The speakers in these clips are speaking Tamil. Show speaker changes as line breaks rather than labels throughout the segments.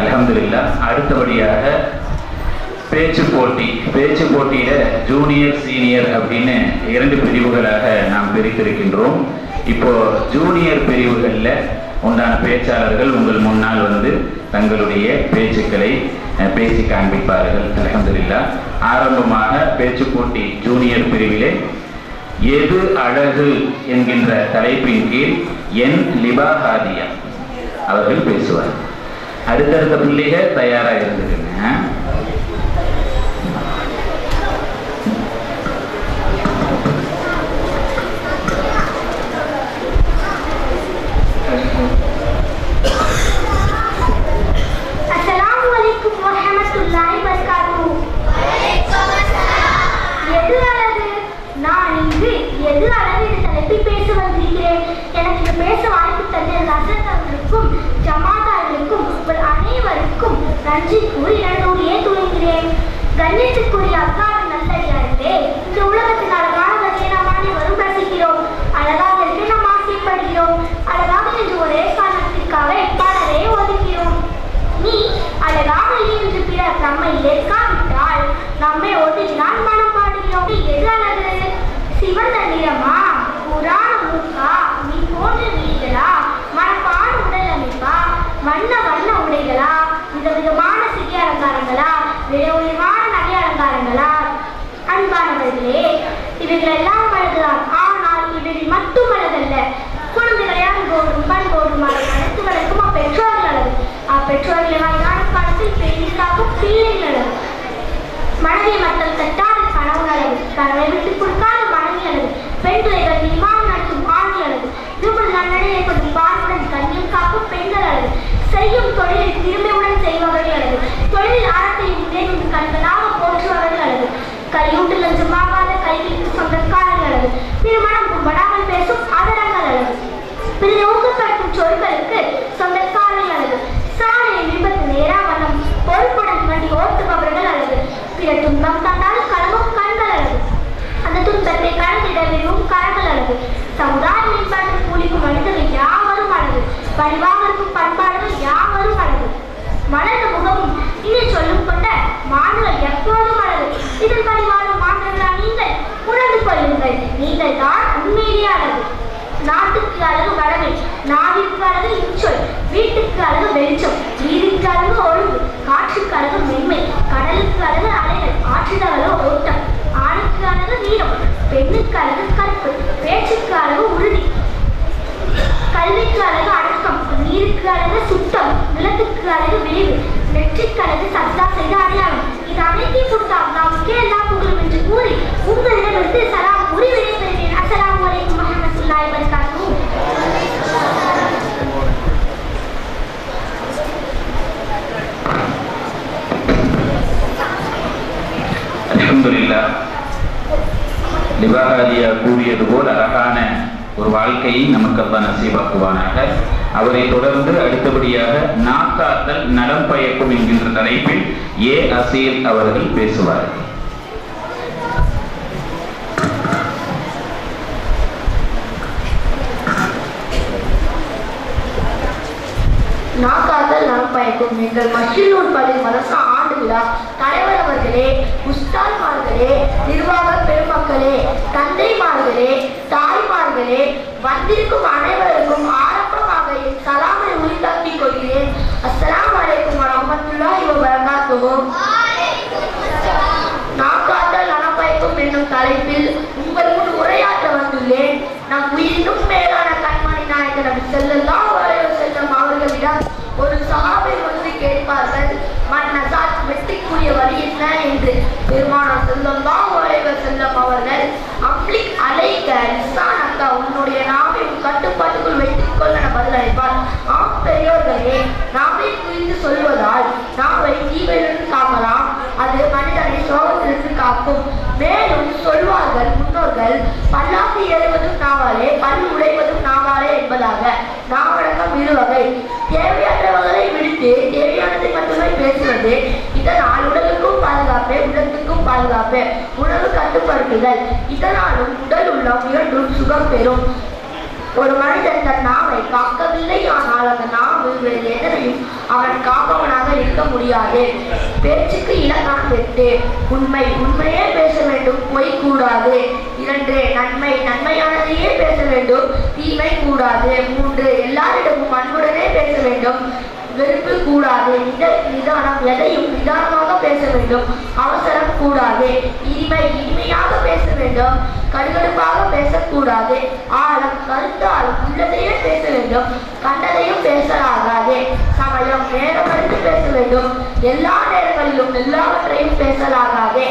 அல்ஹம்துலில்லாஹ். அடுத்தபடியாக பேச்சு போட்டியில ஜூனியர் சீனியர் அப்படின்னு 2 பிரிவுகளாக நாம் பிரித்திருக்கின்றோம். இப்போ ஜூனியர் பிரிவுகளில் உண்டான பேச்சாளர்கள் உங்கள் முன்னால் வந்து தங்களுடைய பேச்சுக்களை பேசி காண்பிப்பார்கள். அல்ஹம்துலில்லாஹ். ஆரம்பமாக பேச்சு போட்டி ஜூனியர் பிரிவிலே எது அழகு என்கின்ற தலைப்பின் கீழ் என் லிபாஹாதியா அவர்கள் பேசுவார். அடுத்தடுத்த பிள்ளைகள் தயாராக இருந்துருங்க.
நன்றி கூறி நன்றியே துணிகிறேன். கண்ணியத்துக்குரிய அல்லாஹ்வின் நல்லடியார்களே, இந்த உலகத்தின் அழகான வகையை நாம் அனைவரும் ரசிக்கிறோம். அழகாக இருக்க நாம் ஆசைப்படுகிறோம். அழகாக என்று ஒரே காரணத்திற்காக எப்பாடலே ஒதுக்கிறோம். நீ அழகாக என்று பிறர் நம்மை ஏற்காவிட்டால் நம்மை ஒதுக்கினால் மனம் பாடுகிறோம். எது அழகு? சிவந்த நிறமா, புராண மூக்கா, நீ போன்ற வீடுகளா, மரப்பான உடல் அமைப்பா, வண்ண வண்ண உடைகளா, விதவிதமான சிறிய அலங்காரங்களா, விலை உயர்வான நகை அலங்காரங்களா? அன்பானவர்களே, இவைகள் எல்லாம் அழகுதான். ஆனால் இவைகள் மட்டும் அழகல்ல. குழந்தைகளை அன்போடும் பண்போடும் அதை நடத்து வளர்க்கும் அப்பெற்றோர்கள் அழகு. அப்பெற்றோர்களை வயதான காலத்தில் பெண்ணிற்காகும் பிள்ளைகள் அழகு. மனைவி மக்கள் தட்டாத கணவன் அழகு. கணவனை விட்டுக் கொடுக்காத மனைவி அழகு. பெண் பிள்ளைகள் நிர்வாகம் நடத்தும் ஆண்கள் அழகு. இதுபோல் நன்னடையை கொள்ளும் பாலுடன் கண்ணியம் காக்கும் பெண்கள் அழகு. செய்யும் தொழிலில் திறமையுடன் செய்பவர்கள் அழகு. தொழில் ஆரத்தையும் உதவி கண்களாக போற்றுபவர்கள் அழகு. கையூட்டு லஞ்சமாகாத கைகளுக்கு சொந்தக்காரர்கள் அழகு. திருமணம் கும்படாமல் பேசும் அதரங்கள் அழகு. பிறகு ஊக்கப்படுத்தும் சொற்களுக்கு சொந்தக்காரர்கள் அழகு. சாலையை விபத்து நேராவனம் பொறுப்புடன் வண்டி ஓட்டுபவர்கள் அழகு. பிற துன்பம் தந்தால் கலவும் கண்கள் அழகு. அந்த துன்பத்தை கலந்திட விரும்பும் கரங்கள் அழகு. சமுதாய மேம்பாட்டு கூலிக்கும் மனிதர்கள் யாவரும் அழகு. பணிவாக இருக்கும் பண்பாடுகள் யாவரும் அழகு. மலர்ந்த முகமும் இதை சொல்லும் கொண்ட மாணவர்கள் எப்போதும் அழகு. இதன் பணிவாழும் மாணவர்களால் நீங்கள் உணர்ந்து கொள்ளுங்கள். நீங்கள் தான் உண்மையிலேயே அழகு. நாட்டுக்கு அழகு வடமை, நாவிற்கு அழகு இன்சொல், வீட்டுக்கு அழகு வெளிச்சம், வீதிக்கு அழகு ஒழுங்கு, காற்றுக்கு அழகு மென்மை, கடலுக்கு அழகு அலைகள், ஆற்றுக்கு அழகு ஓட்டம், ஆணுக்கு அழகு வீரம், பெண்ணுக்கு அழகு கற்பு, பேச்சுக்கு அழகு உறுதி, கல்விக்கு அழகு அடக்கம், நீருக்கு அழகு சுத்தம், நிலத்துக்கு அழகு விளைவு, நெற்றிக்கு அழகு சத்தா செய்த அடையாளம். இது அனைத்தையும் கொடுத்தால் நமக்கே எல்லாம் புகழும் என்று கூறி உங்களிடமிருந்து சலாம் கூறி விடைபெறுகிறேன். அஸ்ஸலாமு அலைக்கும் வரஹ்மத்துல்லாஹி வபரகாத்துஹு.
அல்ஹம்துலில்லாஹ். லிபாஹாதியா கூறியது போல் அழகான ஒரு வாழ்க்கையை நமக்கு அல்லாஹ் நசீபாக்குவானாக. அவரை தொடர்ந்து அடுத்தபடியாக நாக்காத்தல் நலம் பயக்கும் என்கின்ற தலைப்பில் ஏ அசீல் அவர்கள் பேசுவார்கள்.
நாக்காத்தல் நலம் பயக்கும் எங்கள் மஸ்ஜிதுல் பள்ளி மதரசா ஆண்டு விழா தலைவர் அவர்களே, உஸ்தாத்மார்களே, நிர்வாக பெருமக்களே, தந்தைமார்களே, தாய்மார்களே, வந்திருக்கும் அனைவருக்கும் ஆரம்பமாக என் சலாமை உரித்தாக்கிக் கொள்கிறேன். அஸ்ஸலாமு அலைக்கும் வரஹ்மத்துல்லாஹி வபரகாத்துஹு. நாக்காத்தல் நலம் பயக்கும் என்னும் தலைப்பில் உங்கள் முன் உரையாற்ற வந்துள்ளேன். நம் உயிரினும் மேலான கண்மணி நாயகர் நபி ஸல்லல்லாஹு அலைஹி வஸல்லம் அவர்களிடம் ஒரு சஹாபி வந்து கேட்பார்கள், மன்னசாத் வெற்றிக்குரிய வழி என்ன என்று. பெருமானார் ஸல்லல்லாஹு அலைஹி வஸல்லம் அவர்கள், அம்லிக் அலைக லிசானக, உன்னுடைய நாவை உன் கட்டுப்பாட்டுக்குள் வைத்துக் கொள்ள பதிலளிப்பார். ஆம் பெரியோர்களே, நாவை குறித்து சொல்வதால் நாவை தீவிலிருந்து காக்கலாம், அது மனிதனை சோகத்திலிருந்து காக்கும். மேலும் சொல்வார்கள் முன்னோர்கள், பல்லாக்கு ஏறுவதும் நாவாலே, பல் உடைவதும் நாவாலே என்பதாக. நாவடக்கம் இருவகை. தேவையற்றவர்களை விடுத்து தேவையானதை மட்டுமே பேசுவது. இதனால் உடலுக்கும் பாதுகாப்பு, உள்ளத்துக்கும் பாதுகாப்பு. உணவு கட்டுப்படுத்துதல், இதனாலும் உடல் உள்ளம் இரண்டும் சுகம் பெறும். ஒரு மனிதன் தன் நாவை காக்கவில்லை, ஆனால் அந்த நாவு வேறு எதனையும் அவன் காப்பவனாக
முடியாது. பேச்சுக்கு இலக்கணம் 8. உண்மை உண்மையே பேச வேண்டும், பொய் கூடாது. 2. நன்மை நன்மையானதையே பேச வேண்டும், தீமை கூடாது. 3. எல்லாரிடமும் அன்புடனே பேச வேண்டும், வெறுப்பு கூடாது. நிதானம் எதையும் நிதானமாக பேச வேண்டும், அவசரம் கூடாது. இனிமையாக பேச வேண்டும், கடுகடுப்பாக பேசக்கூடாது. ஆழம் கருத்தாலும் உள்ளதையே பேச வேண்டும், கண்டதையும் பேசலாகாது. சமயம் நேரமறிந்து பேச வேண்டும், எல்லா நேரங்களிலும் எல்லாவற்றையும் பேசலாகாது.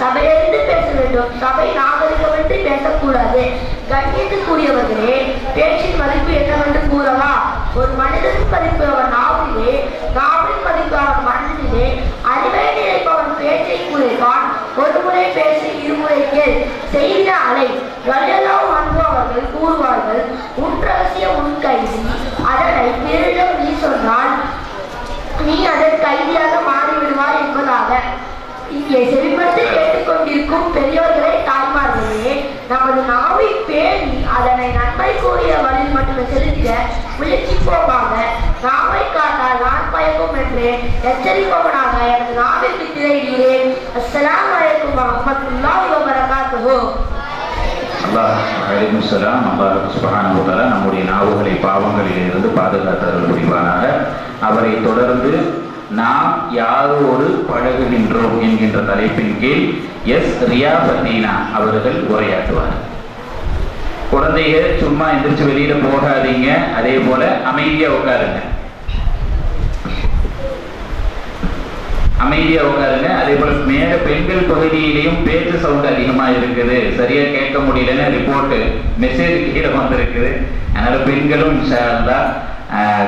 சபையறிந்து பேச வேண்டும், சபை நாகரிகமின்றி பேசக்கூடாது. கண்ணியத்துக்குரியவர்களே, பேச்சின் மதிப்பு என்னவென்று கூறவா? ஒரு மனிதனின் மதிப்பு அவன் நாவிலே, நாவின் மதிப்பு அவன் மனதிலே. அறிவை நினைப்பவன் பேச்சை குறைப்பான், ஒரு முறை பேசி இருமுறை கேள். செய்த அலை வழியெல்லாம் அன்பவர்கள் கூறுவார்கள், உன் ரகசிய உன் கைதி, அதனை பிறரிடம் நீ சொன்னால் நீ அதன் கைதியாக மாறிவிடுவார் என்பதாக. இங்கே செவிப்படுத்தி கேட்டுக்கொண்டிருக்கும் பெரியோர்களே, தாய்மார்களே, நமது நாவை பேணி அதனை நன்மை கூறிய வழியில் மட்டுமே செலுத்திட முயற்சிப்போமாக. நாவை காட்டால் நான் பயக்கும் என்று எச்சரிப்பவனாக எனது நாவிற்கு திரையிடுகிறேன். அஸ்ஸலாமு அலைக்கும் வரஹ்மத்துல்லாஹி வபரகாத்துஹு.
அல்லாஹ் சுப்ஹானஹு வ தஆலா நம்முடைய நாவுகளை பாவங்களில் இருந்து பாதுகாத்தல் புரிவானாக. அவரை தொடர்ந்து நாம் யாரோடு பழகுகின்றோம் என்கின்ற தலைப்பின் கீழ் எஸ் ரியாபத்தீனா அவர்கள் உரையாற்றுவார். குழந்தைகள் சும்மா எந்திரிச்சு வெளியில போகாதீங்க, அதே போல அமைதியா உட்காருங்க, அதே போல மேல பெண்கள் பகுதியிலையும் பேச்சு சவுண்ட் அதிகமா இருக்குது, சரியா கேட்க முடியலன்னு ரிப்போர்ட் மெசேஜ் கீழே வந்திருக்குது. அதனால பெண்களும் இன்ஷா அல்லாஹ்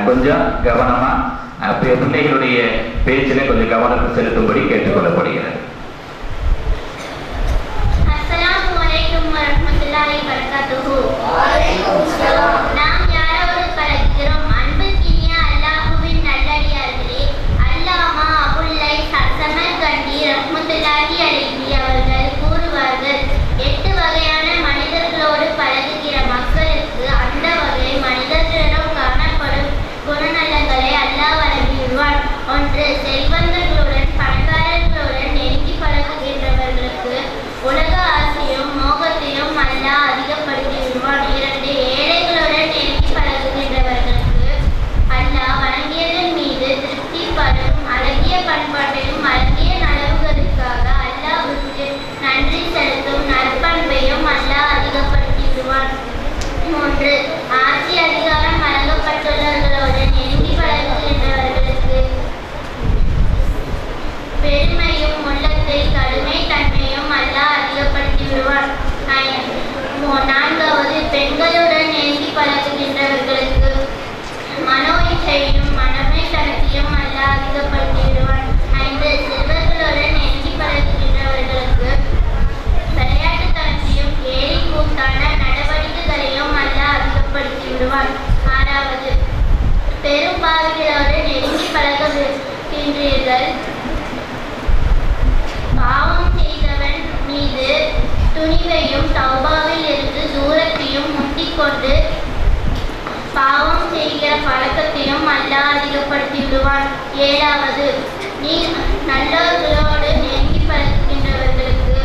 கொஞ்சம் கவனமா பிள்ளைகளுடைய பேச்சில கொஞ்சம் கவனத்தை செலுத்தும்படி கேட்டுக்கொள்ளப்படுகிறது.
அஸ்ஸலாமு அலைக்கும் வரஹ்மத்துல்லாஹி வபரகாத்துஹு. நாம் யாரோடு பழகுகிறோம்? அன்புக்கினிய அல்லாஹ்வின் நல்லடியார்களே, அல்லாமா அபுல்லை சமர்கண்டி ரஹ்மத்துல்லாஹி அலைஹி அவர்கள் கூறுவார்கள், 8 வகையான மனிதர்களோடு பழகுகிற மக்களுக்கு அந்த வகை மனிதர்களிடம் காணப்படும் குணநலங்களை அல்லாஹ் வழங்கியுள்ளார். 1. செல்வந்தர்களுடன் பணக்காரர்களுடன் நெருங்கி பழகுகின்றவர்களுக்கு உலக ஆசையும் மோகத்தையும் அல்லாஹ் அதிகப்படுத்தி விடுவான். 2. ஏழைகளுடன் நெருங்கி பழகுகின்றவர்களுக்கு அல்லாஹ் வழங்கியதன் மீது திருப்திப்படும் அழகிய பண்பாட்டையும் அழகிய நலவுகளுக்காக அல்லாஹ்வுக்கு நன்றி செலுத்தும் நற்பண்பையும் அல்லாஹ் அதிகப்படுத்தி விடுவான். 3. ஆட்சி அதிகாரம் வழங்கப்பட்டுள்ளவர்களோடு நெருங்கி பழகுகின்றவர்களுக்கு பெருமையும் உள்ளத்தில் கடுமை தன்மையும் அல்லாஹ் அதிகப்படுத்தி விடுவார். 4. பெண்களுடன் நெருங்கி பழகுகின்றவர்களுக்கு மனோ இச்சையும் மனமைத்தனத்தையும் அல்லாஹ் அதிகப்படுத்தி விடுவார். 5. சிறுவர்களுடன் நெருங்கி பழகுகின்றவர்களுக்கு விளையாட்டுத்தனத்தையும் ஏறி கூத்தான நடவடிக்கைகளையும் அல்லாஹ் அதிகப்படுத்தி விடுவார். 6. பெரும்பாவிகளோடு நெருங்கி பழகுகின்றீர்கள், பாவம் செய்தவன் மீது துணிவையும் தௌபாவில் இருந்து தூரத்தையும் முந்திக்கொண்டு பாவம் செய்கிற பழக்கத்தையும் அல்லாஹ் அதிகப்படுத்தி விடுவான். 7. நீ நல்லவர்களோடு நெருங்கி பழகுகின்றவர்களுக்கு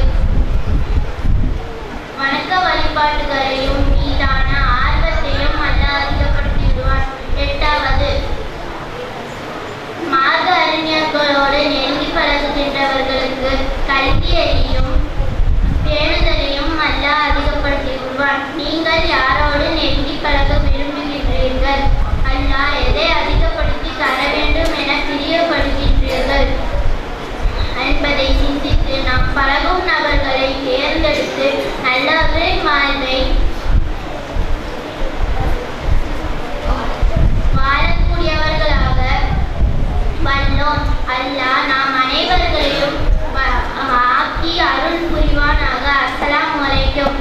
வணக்க வழிபாட்டுகளையும் மீதான ஆர்வத்தையும் அல்லாஹ் அதிகப்படுத்தி விடுவான். 8. மார்க்க அறிஞர்களோடு நெருங்கி பழகுகின்றவர்களுக்கு கல்வியையும் பேணுதலையும் அல்லாஹ் அதிகப்படுத்தி விடுவான். நீங்கள் யாரோடு நெருங்கி பழக விரும்புகின்றீர்கள்? அல்லாஹ் எதை அதிகப்படுத்தி தர வேண்டும் என பிரியப்படுகின்றீர்கள் என்பதை சிந்தித்து நாம் பழகும் நபர்களை தேர்ந்தெடுத்து நல்லவரின் வாழ்வை வாழக்கூடியவர்களாக வல்லோன். அல்லாஹ் நாம் அனைவர்களையும் ஆக்கி அருள் புரிவானாக. அஸ்ஸலாமு அலைக்கும்.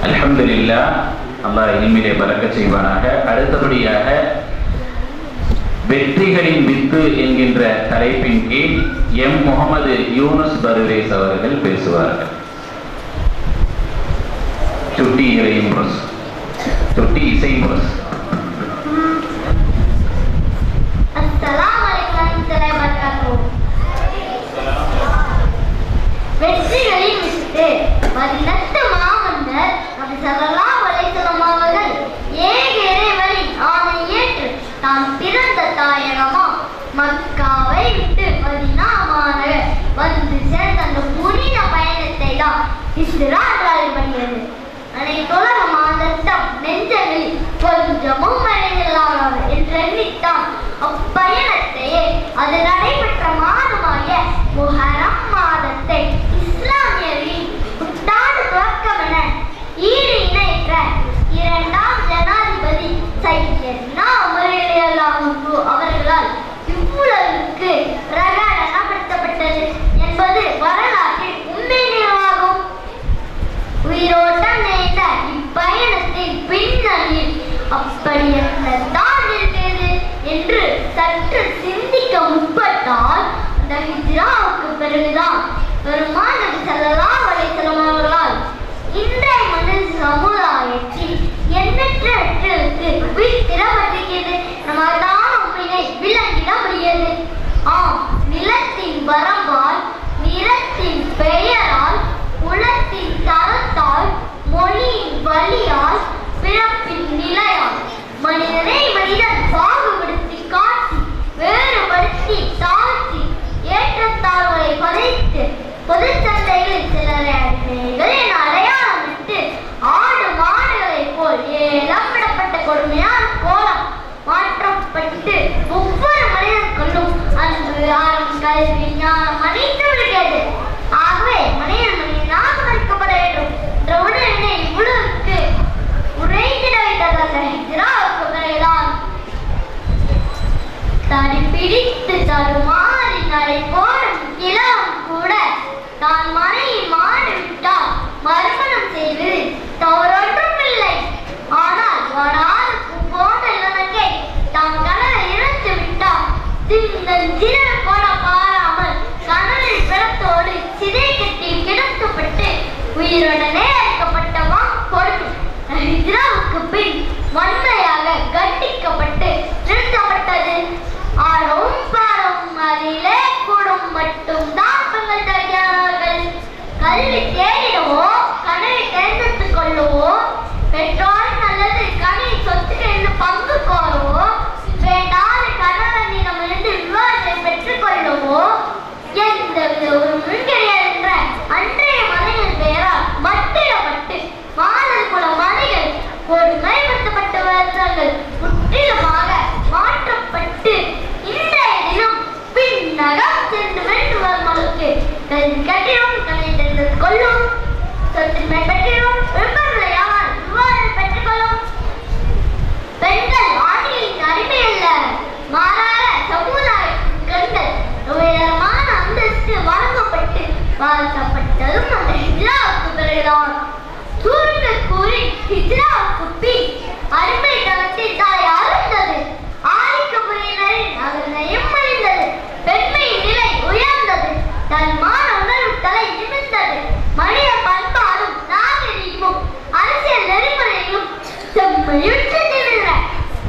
அல்ஹம்துலில்லாஹ், அல்லாஹ் இனிமேலே பறக்கச் செய்வானாக. அடுத்தபடியாக வெற்றிகளின் வித்து என்கின்ற தலைப்பின் கீழ் எம் முகமது யூனுஸ் பர்வேஸ் அவர்கள் பேசுவார்கள். சுட்டி இசை
கொஞ்சமும் மறைந்திடலாம் என்று எண்ணித்தான் அப்பயணத்தையே அது நடைபெற்ற மாதமாகிய முஹர்ரம் மாதத்தை இஸ்லாமியரின் புத்தாண்டு துவக்கமென ஈடு இணைத்த இரண்டாம் ஜனாதிபதி சையத்னா உமர் ரலியல்லாஹு அன்ஹு அவர்களால் இவ்வுலகுக்கு பிரகடனப்படுத்தப்பட்டது என்பது வரலாற்றில் உண்மை நினைவாகும். உயிரோட்டம் நிறைந்த இப்பயணத்தின் பின்னணியில் அப்படி என்னதான் இருக்கிறது என்று சற்று சிந்திக்க முற்பட்டால் அந்த ஹிஜ்ராவுக்கு பிறகுதான் பெருமான் நபி ஸல்லல்லாஹு அலைஹி வஸல்லம் அவர்களால் இன்றைய மனித சமுதாயத்தில் எண்ணற்றவற்றுக்கு வித்திடப்பட்டிருக்கிறது. நம்மால் உண்மையை விளங்கிட முடியாது. ஆம், நிலத்தின் வரம்பால், நிறத்தின் பெயரால், குலத்தின் தரத்தால், மொழியின் வழியால், பிறப்பின் நிலையால் மனிதனை மனிதன் பாகுபடுத்தி காட்டி வேறுபடுத்தி தாழ்த்தி ஏற்றத்தாழ்வுகளை பதைத்து பொது சந்தைகளில் சிலரை அடிமைகள் என அடையாளமிட்டு ஆடு மாடுகளை போல் ஏலம் விடப்பட்ட கொடுமையான கோலம் மாற்றப்பட்டு ஒவ்வொரு மனிதனுக்குள்ளும் அன்பு, ஆரம், கல்வி, ஞானம் அனைத்து விடுகிறது. ஆகவே மனிதனாக மதிக்கப்பட வேண்டும் என்ற உடனே இவ்வுலகுக்கு உரைத்திட வைத்ததல்ல ஹிஜ்ராவுக்கு பிறகுதான் தடி பிடித்து தடுமாறி நடை போடும் இளம் கூட தான் மனையை மாடு விட்டால் மறுமணம் செய்வது தவறொன்றும் இல்லை. ஆனால் வராது போன்ற இளநங்கை தான் கணவரை இழந்து விட்டால் சிறர் கூட பாராமல் கணவரின் பிறத்தோடு சிதை கட்டி கிடத்தப்பட்டு உயிருடனே அழைக்கப்பட்டவா கொடுக்கும். ஹிஜ்ராவுக்கு பின் வன்மையாக கண்டிக்கப்பட்டு நிறுத்தப்பட்டது. ஆரவும் பாரவும் அதிலே கூடும் மட்டும்தான் பெண்கள் தருகிறார்கள். கல்வி தேடிடவோ கனவை தேர்ந்தெடுத்துக் கொள்ளவோ பெற்றோர் நல்லது கனவை சொத்துக்களில் பங்கு கோரவோ வேண்டாத கணவனிடமிருந்து விவாதத்தை பெற்றுக் கொள்ளவோ எந்தவித ஒரு முன்கிடையாது என்ற அன்றைய மதங்கள் பெயரால் மட்டிடப்பட்டு மாதல் குல மதிகள் கொடுமைப்படுத்தப்பட்டு வருகிறார்கள். முற்றிலுமாக மாற்றப்பட்டு இன்றைய தினம் பின்னகம் சென்று வென்று வரும் அளவுக்கு கல்வி கட்டிடும் கல்வி தெரிந்து கொள்ளும் சொத்துமை பெற்றிடும் விருப்பங்களை யாவால் விவாதம் பெற்றுக் கொள்ளும். பெண்கள் ஆண்களின் அடிமை அல்ல, மாறாக சமுதாய கண்கள் உயரமான அந்தஸ்து வழங்கப்பட்டு வாழ்த்தப்பட்டதும் அந்த ஹிஜ்ராவுக்கு பிறகுதான். சுருங்க கூறி ஹிஜ்ராவுக்கு பின் அடிமை தளத்தில் தாய் அருந்தது, ஆதிக்க முறையினரின் நகர்நயம் மறைந்தது, பெண்மையின் நிலை உயர்ந்தது, தன் மான உணர்வு தலை நிமிர்ந்தது, மனித பண்பாடும் நாகரிகமும் அரசியல் நெறிமுறைகளும் செம்மையுற்று நின்றன.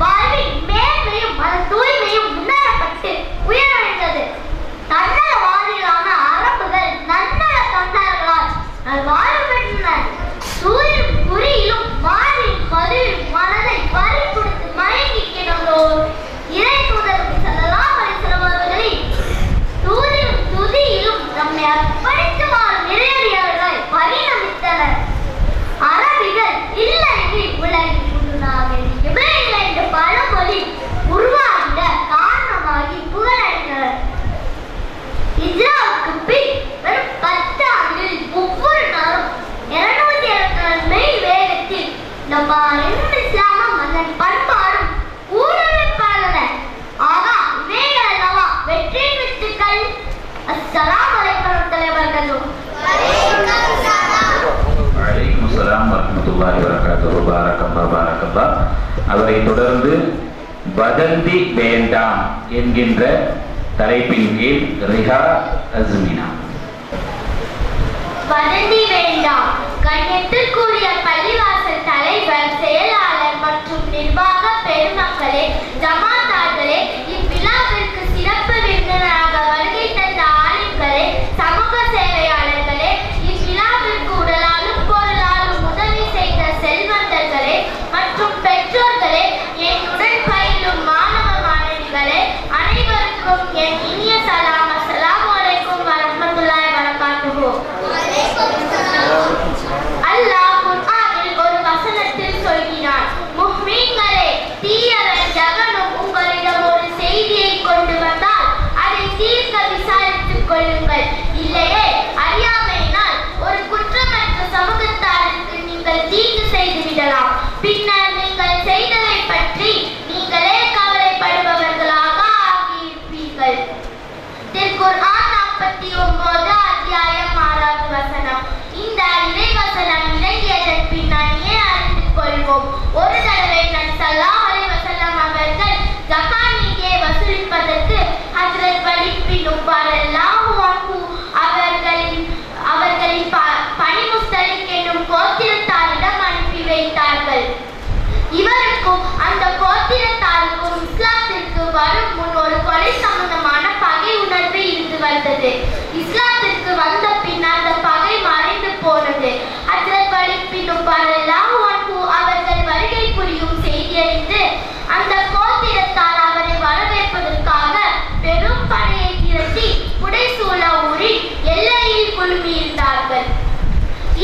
வாழ்வின் மேன்மையும் மன தூய்மையும் உணரப்பட்டு உயர்ந்தது. தன்னலவாதிகளான அரபுகள் நன்னல தொண்டர்களால் நல்வாழ்வு பெற்றனர். சூரியன் குறியிலும் மாறின் மதுவின் மனதை பறி கொடுத்து மயங்கி கிடந்தோர் இறை தூதர் ஸல்லல்லாஹு அலைஹி வஸல்லம் அவர்களை தூதிலும் துதியிலும் நம்மை அர்ப்பணித்து வாழும் இறையடியார்களை பரிணமித்தனர். அரபிகள் இல்லையெனில் உலகில் புதுநாகரிகமே இல்லை என்ற பழமொழி உருவாகிட காரணமாகி புகழடைந்தனர். ஹிஜ்ராவுக்கு பின் வெறும் 10 ஆண்டுகளில் ஒவ்வொரு நாளும் 274 மைல் வேகத்தில் நம்ம இஸ்லாமும் அதன் பண்பாடும் ஊடுருவிப்பதன. ஆகா, இவைகள் அல்லவா வெற்றி வித்துக்கள். அஸ்ஸலாமு அலைக்கும் வரஹ்மத்துல்லாஹி
வலைக்கும் அஸ்ஸலாம் வரஹ்மத்துல்லாஹி வபரகாத்துஹு. பாரக்கல்லாஹ் பாரக்கல்லாஹ். அவரை தொடர்ந்து வதந்தி வேண்டாம் என்கின்ற தலைப்பின் கீழ் ரிஹா அஸ்மினா.
வதந்தி வேண்டாம். கண்ணியத்திற்குரிய பள்ளிவாசல் தலைவர், செயலாளர் மற்றும் நிர்வாக பெருமக்களே, ஜமாத்தார்களே, இவ்விழாவிற்கு சிறப்பு விருந்தினராக வருகை தந்த ஆலிம்களே, சமூக சேவையாளர்களே, இவ்விழாவிற்கு உடலாலும் பொருளாலும் உதவி செய்த செல்வந்தர்களே மற்றும் பெற்றோர்களே, என்னுடன் பயிலும் மாணவ மாணவிகளே, அனைவருக்கும் என் இனிய சலாம். அஸ்ஸலாமு அலைக்கும் வரஹ்மத்துல்லாஹி வபரகாத்துஹு. அல்லாஹ் குர்ஆனில் ஒரு வசனத்தில் சொல்கிறார், வரும் முன் ஒரு கொலை சம்பந்தமான பகை உணர்வு இருந்து வந்தது. இஸ்லாத்திற்கு வந்த பின் அந்த பகை மறைந்து போனது. ஹஜ்ரத் வலீத் பின் உமர் ரலியல்லாஹு அன்ஹு அவர்கள் வருகை புரியும் செய்தியறிந்து அந்த கோத்திரத்தார் அவரை வரவேற்பதற்காக பெரும் படையை திரட்டி புடைசூழ ஊரில் எல்லையில் குழுமியிருந்தார்கள்.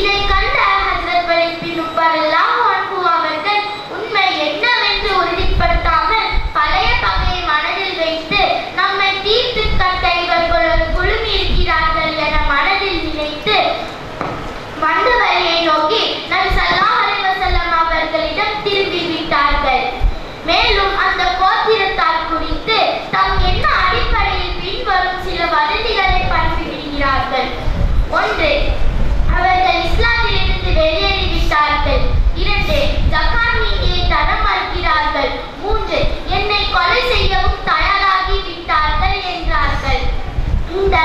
இதை கண்ட ஹஜ்ரத் வலீத் பின் உமர் ரலியல்லாஹு அன்ஹு அவர்கள் உண்மை என்னவென்று உறுதிப்படுத்தாமல் பழைய பகையை மனதில் வைத்து நம்மை தீர்த்து கட்ட இவர்கள் குழுமியிருக்கிறார்கள் என மனதில் நினைத்து வந்த வழியை நோக்கி நபி ஸல்லல்லாஹு அலைஹி வஸல்லம் அவர்களிடம் திரும்பி விட்டார்கள். மேலும் அந்த கோத்திரத்தார் குறித்து தம் என்ன அடிப்படையில் பின்வரும் சில வதந்திகளை பரப்பிவிடுகிறார்கள். 1. அவர்கள் இஸ்லாத்திலிருந்து வெளியேறிவிட்டார்கள். 2. ஜகாத் நீதியை தர மறுக்கிறார்கள். 3. என்னை கொலை செய்யவும் தயாராகி விட்டார்கள் என்றார்கள். இந்த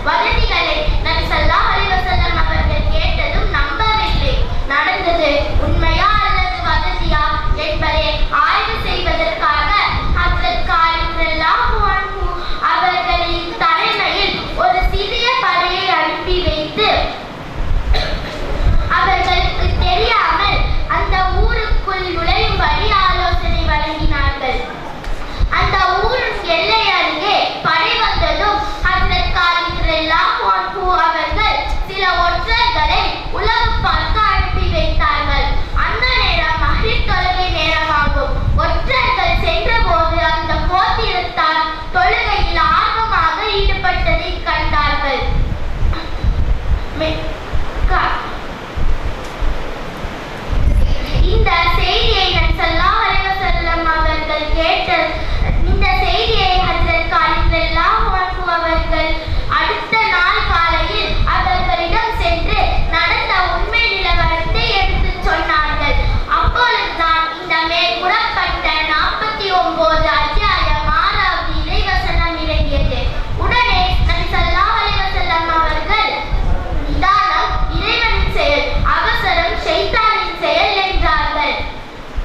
வதந்திகளை நபி ஸல்லல்லாஹு அலைஹி வஸல்லம் அவர்கள் கேட்டதும் நம்பவில்லை. நடந்தது உண்மையா அல்லது வதந்தியா என்பதை ஆய்வு செய்வதற்காக ஹஜ்ரத் காலித் ரலியல்லாஹு அன்ஹு அவர்களின் தலைமையில் ஒரு சிறிய படையை அனுப்பி வைத்து அவர்களுக்கு தெரியாமல் அந்த ஊருக்குள் நுழையும்படி ஆலோசனை வழங்கினார்கள். அந்த ஊரின் எல்லை அருகே படை வந்ததும் ஹஜ்ரத் காலித் ரலியல்லாஹு அன்ஹு அவர்கள் சில ஒற்றர்களை உளவு பார்க்க அனுப்பி வைத்தார்கள். அந்த நேரம் மஹ்ரிப் தொழுகை நேரமாகும். ஒற்றர்கள் சென்றபோது அந்த கோத்திரத்தார் தொழுகையில் ஆர்வமாக ஈடுபட்டதை கண்டார்கள். இந்த செய்தியை நபி ஸல்லல்லாஹு அலைஹி வஸல்லம் அவர்கள் கேட்ட இந்த செய்தியை ஹஜ்ரத் காலித் ரலியல்லாஹு அன்ஹு அவர்கள் அடுத்த நாள் காலையில் அவர்களிடம் சென்று நடந்த உண்மை நிலவரத்தை எடுத்துச் சொன்னார்கள். அப்பொழுதுதான் இந்த மேற்கூறப்பட்ட 49 அத்தியாயம் 6வது இறைவசனம் இறங்கியது. உடனே நபி ஸல்லல்லாஹு அலைஹி வஸல்லம் அவர்கள் நிதானம் இறைவனின் செயல், அவசரம் ஷைத்தானின் செயல் என்றார்கள்.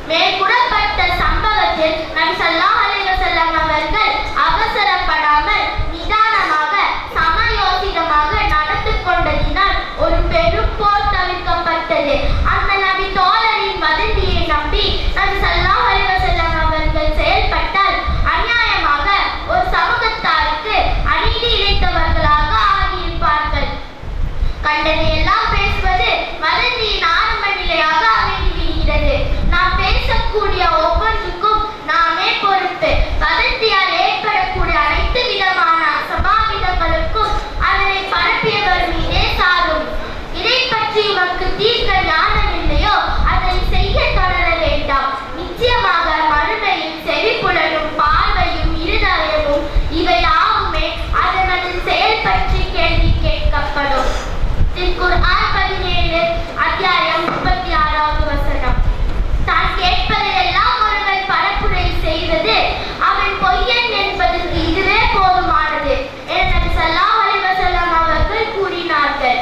மேற்கூறப்பட்ட சம்பவத்தில் நபி ஸல்லல்லாஹு அலைஹி வஸல்லம் அவர்கள் அவசரப்படாமல் நிதானமாக சமயோசிதமாக நடந்து கொண்டதினால் ஒரு பெரும் போர் தவிர்க்கப்பட்டது. அந்த நபி தோழரின் வதந்தியை நம்பி நபி ஸல்லல்லாஹு அலைஹி வஸல்லம் அவர்கள் செயல்பட்டால் அநியாயமாக ஒரு சமூகத்தாருக்கு அநீதி இழைத்தவர்களாக ஆகியிருப்பார்கள். கண்டதையெல்லாம் பேசுவது வதந்தியின் ஆரம்ப நிலையாக அமைந்துவிடுகிறது. நாம் பேசக்கூடிய ஒவ்வொன்றுக்கும் நாமே பொறுப்பு. வதந்தியால் ஏற்படக்கூடிய அனைத்து விதமான அசம்பாவிதங்களுக்கும் அதனை பரப்பியவர் மீதே சாரும். இதை பற்றி உமக்கு தீர்க்க ஞானம் இல்லையோ அதை செய்ய தொடர வேண்டாம். நிச்சயமாக மறுமையில் செவிப்புலனும் பார்வையும் இருதயமும் இவை ஆகுமே அதனது செயல் பற்றி கேள்வி கேட்கப்படும். திருக்குர்ஆன் 17 அத்தியாயம் 36வது வசனம். தான் கேட்பதையெல்லாம் ஒருவன் பரப்புரை செய்வது அவன் பொய்யன் என்பதற்கு இதுவே போதுமானது என நபி ஸல்லல்லாஹு அலைஹி வஸல்லம் அவர்கள் கூறினார்கள்.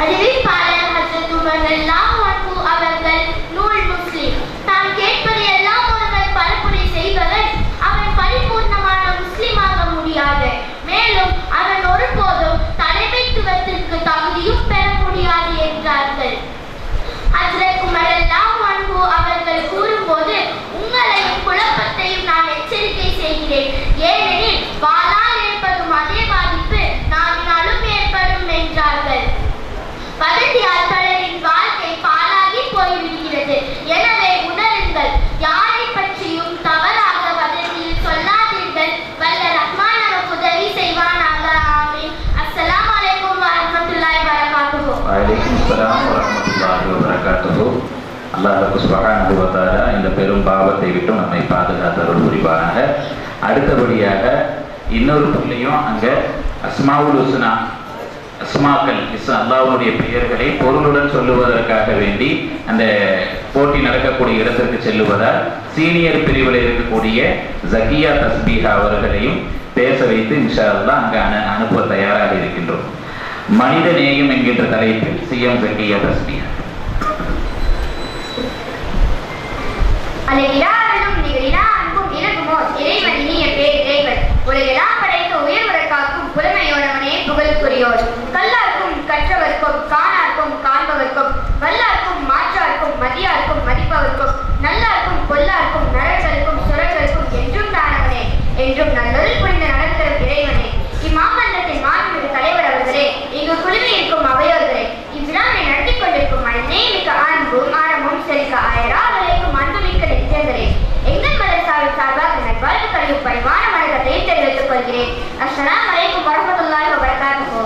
அறிவிப்பாளர் ஹஜ்ரத் உமர் ரலியல்லாஹு அன்ஹு அவர்கள் நூல் முஸ்லிம். தான் கேட்பதையெல்லாம் ஒருவன் பரப்புரை செய்பவன் அவன் பரிபூர்ணமான முஸ்லிமாக முடியாது. மேலும் அவன் ஒருபோதும் தலைமைத்துவத்திற்கு தகுதியும் பெற முடியாது என்றார்கள். ஹஜ்ரத் உமர் ரலியல்லாஹு அன்ஹு அவர்கள் கூறும்போது உங்களையும் குழப்பத்தையும் நான் எச்சரிக்கை செய்கிறேன். ஏனெனில் வாளால் ஏற்படும் அதே பாதிப்பு நாவினாலும் ஏற்படும் என்றார்கள். வதந்தியால் பலரின் வாழ்க்கை பாழாகி போய்விடுகிறது. எனவே உணருங்கள். யாரை பற்றியும் தவறாக வதந்தியில் சொல்லாதீர்கள். வல்ல ரஹ்மான் நமக்கு உதவி செய்வானாக. ஆமீன். அஸ்ஸலாமு அலைக்கும் வரஹ்மத்துல்லாஹி வபரகாத்துஹு.
வலைக்கும் ஸலாம் வரஹ்மத்துல்லாஹி வபரகாத்துஹு. அல்லாஹ் சுப்ஹானஹு வ தஆலா இந்த பெரும் பாவத்தை விட்டு நம்மை பாதுகாத்தருள் புரிவானாக. அடுத்தபடியாக இன்னொரு புள்ளியும் அங்க அஸ்மாவுல் ஹுஸ்னா அஸ்மாக்கள் அல்லாஹ்வுடைய பெயர்களை பொருளுடன் சொல்லுவதற்காக வேண்டி அந்த போட்டி நடக்கக்கூடிய இடத்திற்கு செல்லுவதால் சீனியர் பிரிவில் இருக்கக்கூடிய ஜக்கியா தஸ்பீஹா அவர்களையும் பேச வைத்து இன்ஷா அல்லாஹ் அங்கே அனுப்ப தயாராக இருக்கின்றோம். மனித நேயம் என்கின்ற தலைப்பில் சிஎம் ஜக்கியா தஸ்பீஹா.
அலையிலா அன்பும் நிகழிலா அன்பும் இறங்குமோ இறைவனின் உலகெல்லாம் படைத்து உயர்வரை காக்கும் புலமையோனவனே புகழுக்குரியோர். கல்லார்க்கும் கற்றவர்க்கும் காணார்க்கும் காண்பவர்க்கும் வல்லார்க்கும் மாற்றார்க்கும் மதியார்க்கும் மதிப்பவர்க்கும் நல்லார்க்கும் பொல்லார்க்கும் நரர்களுக்கும் சுரர்களுக்கும் என்றும் தானவனே, என்றும் நல்லொரு புரிந்த நலத்தரும் இறைவனே. இம்மாமன்றத்தின் மாண்புமிகு தலைவர் அவர்களே, இங்கு குழுமி இருக்கும் அவையோர்களே, இவ்விழாவை நடத்தி கொண்டிருக்கும் மனிதநேயமிக்க அன்பும் ஆரமும் செழிக்க ஆயரா விளைக்கும் அன்புமிக்க நெஞ்சங்களே, எங்கள் மதரசாவின் சார்பாக நல்வாழ்வுகளையும் பணிவான வணக்கத்தையும் தெரிவித்துக் கொள்கிறேன். அஸ்ஸலாமு அலைக்கும் வரஹ்மத்துல்லாஹி வபரகாத்துஹு.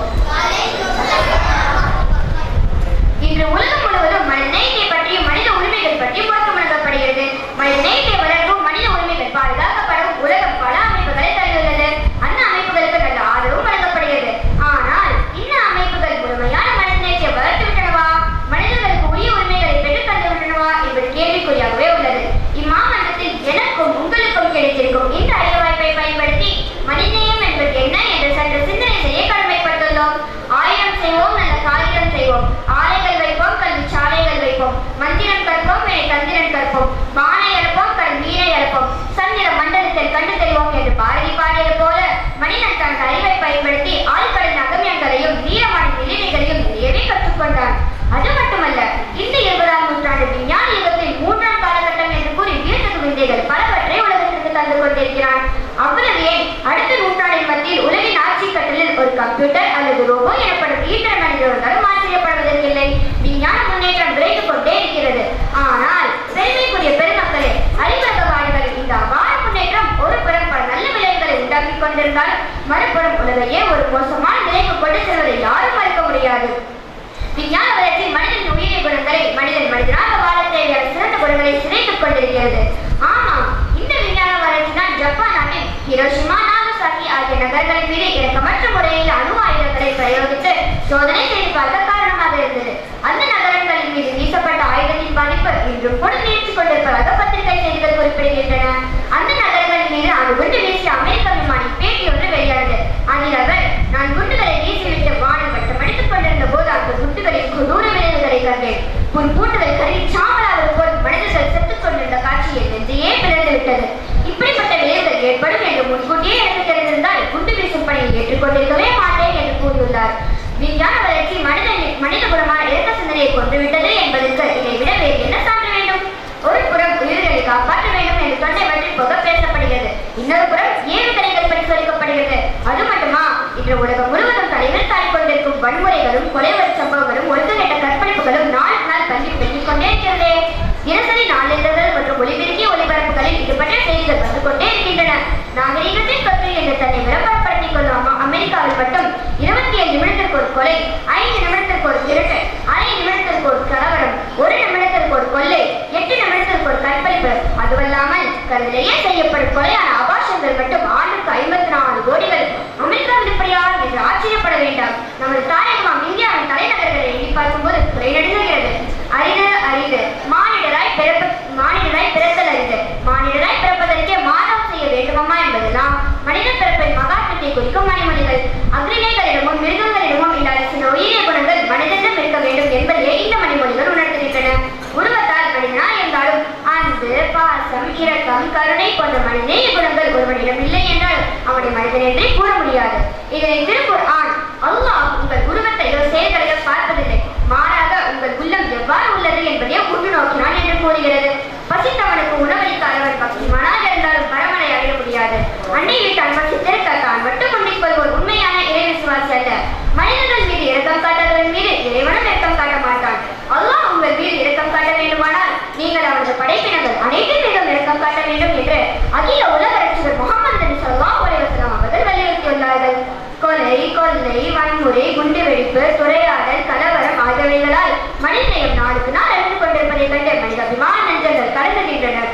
இன்று உலகம் முழுவதும் மனிதநேயத்தை பற்றியும் மனித உரிமைகள் பற்றியும் முழக்கம் முழக்கப்படுகிறது. மனிதநேயத்தை வளர்க்கும் மனித உரிமைகள் பாதுகாக்கப்படும் உலகம் பல அமைப்புகளை தந்துள்ளது. அந்த அமைப்புகளுக்கு நல்ல ஆதரவும் வழங்கப்படுகிறது. ஆனால் இந்த அமைப்புகள் முழுமையான மனிதநேயத்தை வளர்த்து விட்டனவா, மனிதர்களுக்கு உரிய உரிமைகளை பெற்றுத் தந்து விட்டனவா என்பது கேள்விக்குறியாகவே உள்ளது. இம்மாமன்றத்தில் எனக்கும் உங்களுக்கும் கிடைத்திருக்கும் இந்த அரிய வாய்ப்பை பயன்படுத்தி மனிதநேயம் என்பது என்ன என்று சற்று சிந்தனை செய்ய கடமைப்பட்டுள்ளோம். 1000 செய்வோம், நல்ல காரியம் செய்வோம். ஆலைகள் வைப்போம், கல்வி சாலைகள் வைப்போம். மந்திரம் கற்போம், தந்திரம் கற்போம். பானை அறுப்போம், கடல் நீரை அறுப்போம். சந்திர மண்டலத்தில் கண்டு தெரிவோம் என்று பாரதி பாடியது போல மனிதன் தன் அறிவை பயன்படுத்தி ஆழ்கடல் அகமியங்களையும் வீரமான நிலைமைகளையும் நிறையவே கற்றுக்கொண்டான். அது மட்டுமல்ல, இந்த 20ஆம் நூற்றாண்டு விஞ்ஞான யுகத்தில் 3ஆம் காலகட்டம் என்று கூறி வியத்தகு விந்தைகள் பலவற்றை உலகத்திற்கு தந்து கொண்டிருக்கிறான். அவ்வளவு ஏன், அடுத்த நூற்றாண்டின் மத்தியில் உலகின் ஆட்சி கட்டலில் ஒரு கம்ப்யூட்டர் அல்லது ரோபோ எனப்படும் ஈட்டர் மனிதர்களும் ஆச்சரியப்படுவதற்கில்லை. விஞ்ஞான முன்னேற்றம் விரைந்து கொண்டே இருக்கிறது. ஆனால் பெருமைக்குரிய பெருமக்களே, அறிவுலகவாதிகளின் இந்த அபார முன்னேற்றம் ஒரு புறம் பல நல்ல விளைவுகளை உண்டாக்கி கொண்டிருந்தாலும் மறுபுறம் உலகையே ஒரு மோசமான நிலைக்கு கொண்டு செல்வதை யாரும் மறுக்க முடியாது. விஞ்ஞான வளர்ச்சி மனிதனின் உயிரி குணங்களை, மனிதனாக வாழ தேவையான சிறந்த குணங்களை சிதைத்துக் கொண்டிருக்கிறது. ஆமாம், இந்த விஞ்ஞான வளர்ச்சி தான் ஜப்பான் நாட்டின் ஹிரோஷிமா, நாகசாகி ஆகிய நகரங்களின் மீது இறக்கமற்ற முறையில் அணு ஆயுதங்களை பிரயோகித்து சோதனை செய்து பார்க்க காரணமாக இருந்தது. அந்த நகரங்களின் மீது வீசப்பட்ட ஆயுதத்தின் பாதிப்பு இன்றும் கூட நீடித்து கொண்டிருப்பதாக பத்திரிகை செய்திகள் குறிப்பிடுகின்றன. அந்த நகரங்களின் மீது அணுகுண்டு வீசிய அமெரிக்க விமானி பேட்டி ஒன்று வெளியானது. அதில் அவர், நான் குண்டுகளை வீசிவிட்டு வானம் வட்டமடித்துக் கொண்டிருந்த போது அந்த குண்டுகளின் கொடூர விளைவுகளை கண்டேன். பூட்டுகள் கருவி சாம்பலாவது போல் மனிதர்கள் செத்துக் கொண்டிருந்த காட்சியை நெஞ்சையே பிளந்து விட்டது. இப்படிப்பட்ட விளைவுகள் ஏற்படும் என்று முன்கூட்டியே எனக்கு தெரிந்திருந்தால் குண்டு வீசும் பணியை ஏற்றுக்கொண்டிருக்கவே மாட்டேன் என்று கூறியுள்ளார். விஞ்ஞான வளர்ச்சி மனித குணமான இறக்க சிந்தனையை கொன்றுவிட்டது என்பதற்கு இதை விட வேறு என்ன சான்று வேண்டும்? ஒரு புறம் உயிர்களை காப்பாற்ற வேண்டும் என்று தொண்டை வற்றி புக பேசப்படுகிறது. இன்னொரு புறம் ஏவுகணைகள் பரிசோதிக்கப்படுகிறது. அது மட்டுமா, இன்று உலகம் முழுவதும் தலைவில் தாய் கொண்டிருக்கும் வன்முறைகளும் கொலைவரி சம்பவங்களும் ஒழுங்கற்ற கற்பழிப்புகளும் நாளுக்கு நாள் பெருகிக் கொண்டே இருக்கிறது. தினசரி நாளிதழ்கள் மற்றும் ஒளிபெருக்கிய ஒளிபரப்புகளில் இது பற்றிய செய்திகள் வந்து கொண்டே இருக்கின்றன. நாகரீகத்தின் கற்று என்று தன்னை விளம்பரப்படுத்திக் கொள்ளும் அமெரிக்காவில் மட்டும் 25 நிமிடத்திற்கு ஒரு கொலை, 5 நிமிடத்திற்கு ஒரு திருட்டு, அரை நிமிடத்திற்கு ஒரு கலவரம், 1 நிமிடத்திற்கு ஒரு கொள்ளை, 8 நிமிடத்திற்கு ஒரு கற்பழிப்பு, அதுவல்லாமல் கடலிலேயே செய்யப்படும் கொலையான அபாஷங்கள் மட்டும் ஆண்டுக்கு 54 கோடிகள். அமெரிக்காவில் இப்படியா என்று ஆச்சரியப்பட வேண்டாம். நமது தாயகமாம் இந்தியாவின் தலைநகர்களை எண்ணி பார்க்கும்போது குறை நடுங்குகிறது. அரிது மானிடராய் பிறத்தல் அரிது. மானிடராய் பிறப்பதற்கே மாதம் செய்ய வேண்டுமா என்பதெல்லாம் மனித பிறப்பின் மகாத்மத்தை குறிக்கும் மணிமொழிகள். அக்ரிணைகளிடமும் மிருகங்களிடமும் இல்லாத சில உயிரிய குணங்கள் மனிதனிடம் இருக்க வேண்டும் என்பதையே இந்த மணிமொழிகள் உணர்த்துகின்றன. உருவத்தால் மனிதனாய் இருந்தாலும் அன்பு, பாசம், இரக்கம், கருணை போன்ற மனிதநேய குணங்கள் ஒருவனிடம் இல்லை என்றால் அவனை மனிதன் என்றே கூற முடியாது. இதனை திருக்குர்ஆன், அல்லாஹ் உங்கள் உருவத்தையோ செயல்களையோ பார்ப்பதில்லை, மாறாக உங்கள் உள்ளம் எவ்வாறு உள்ளது என்பதையே உற்று நோக்கினான் என்று கூறுகிறது. பசித்தவனுக்கு உணவளிக்காதவன் பக்திமானாக இருந்தாலும் பரமனை அடைய முடியாது. அன்னை வீட்டால் பசித்திருக்க தான் மட்டும் முன்னிக் கொள்வோர் உண்மையான இறை விசுவாசி அல்ல. மனிதர்கள் மீது இரக்கம் காட்டாதவன் மீது இறைவனும் இரக்கம் காட்ட மாட்டான். அல்லாஹ் உங்கள் மீது இரக்கம் காட்ட வேண்டுமானால் நீங்கள் அவரது படைப்பினங்கள் அனைத்தின் மீதும் இரக்கம் காட்ட வேண்டும் என்று அகில உலக ரட்சகர் முஹம்மது நபி ஸல்லல்லாஹு அலைஹி வஸல்லம் அவர்கள் வலியுறுத்தியுள்ளார்கள். கொலை, கொள்ளை, வன்முறை, குண்டுவெடிப்பு, துரையாடல், கலவரம் ஆகியவைகளால் மனிதநேயம் நாளுக்கு நாள் அழிந்து கொண்டிருப்பதை கண்டு மனிதாபிமான நெஞ்சங்கள் கலங்குகின்றனர்.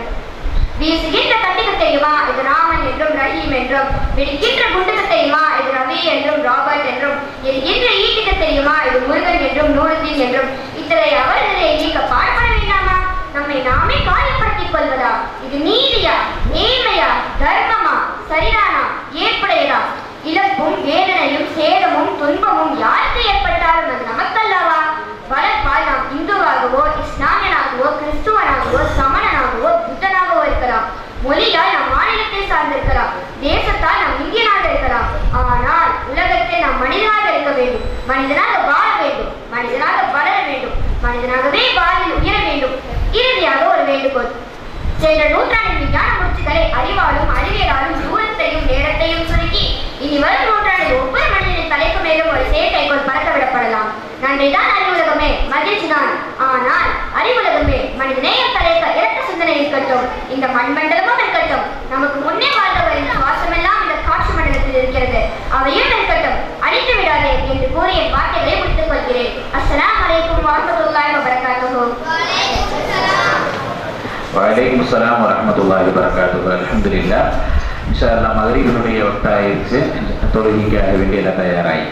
வீசுகின்ற கட்டிக்கு தெரியுமா, இது ராமன் என்றும் ரஹீம் என்றும். வெடிக்கின்ற குண்டுக்கு தெரியுமா, இது ரவி என்றும் ராபர்ட் என்றும். எரிகின்ற ஈட்டுக்கு தெரியுமா, இது முருகன் என்றும் நூறுதீன் என்றும். இத்தனை அவர்களை நீக்க பாடுபட வேண்டாமா? நம்மை நாமே காயப்படுத்திக் கொள்வதா? இது நீதியா, நேர்மையா, தர்மமா, சரிதானா, ஏற்புடையதா? இழப்பும் வேதனையும் சேதமும் துன்பமும் யாருக்கு ஏற்பட்டாலும் அது நமக்கல்லவா? வளர்ப்பால் நாம் இந்துவாகவோ, இஸ்லாமியனாகவோ, கிறிஸ்துவனாகவோ, சமணனாகவோ, புத்தனாகவோ இருக்கலாம். மொழியால் நாம் மாநிலத்தை சார்ந்திருக்கலாம். தேசத்தால் நாம் இந்தியனாக மனிதனாக வாழ வேண்டும், மனிதனாக வளர வேண்டும், மனிதனாகவே வாழ்வில் உயர வேண்டும். இறுதியாக ஒரு வேண்டுகோள். சென்ற நூற்றாண்டின் விஞ்ஞான முயற்சிகளை அறிவாலும் அறிவியலாலும் தூரத்தையும் நேரத்தையும் சுருக்கி இனி வரும் நூற்றாண்டில் ஒவ்வொரு மனிதனின் தலைக்கு மேலும் ஒரு செயற்கைக்கோள் பறக்க விடப்படலாம். நன்றிதான் அறிவுலகமே, மகிழ்ச்சி தான். ஆனால் அறிவுலகமே, மனிதநேயம் தலைக்க இரட்ட சிந்தனை இருக்கட்டும், இந்த மண்மண்டலமும் இருக்கட்டும், நமக்கு முன்னே வாழ்ந்தவரின் சுவாசமெல்லாம் இந்த காற்று மண்டலத்தில் இருக்கிறது, அவையும் இருக்கட்டும், அழித்து விடாதே என்று கூறிய வார்த்தைகளை முடித்துக் கொள்கிறேன். அஸ்ஸலாமு அலைக்கும் வரஹ்மத்துல்லாஹி வபரகாத்துஹு.
வலைக்கும் அஸ்ஸலாம் வரஹ்மத்துல்லாஹி வபரகாத்துஹு. அல்ஹம்துலில்லாஹ். இன்ஷா அல்லாஹ் மக்ரிபினுடைய வக்த் ஆயிடுச்சு. தொழுகைக்காக வேண்டிய தயாராகி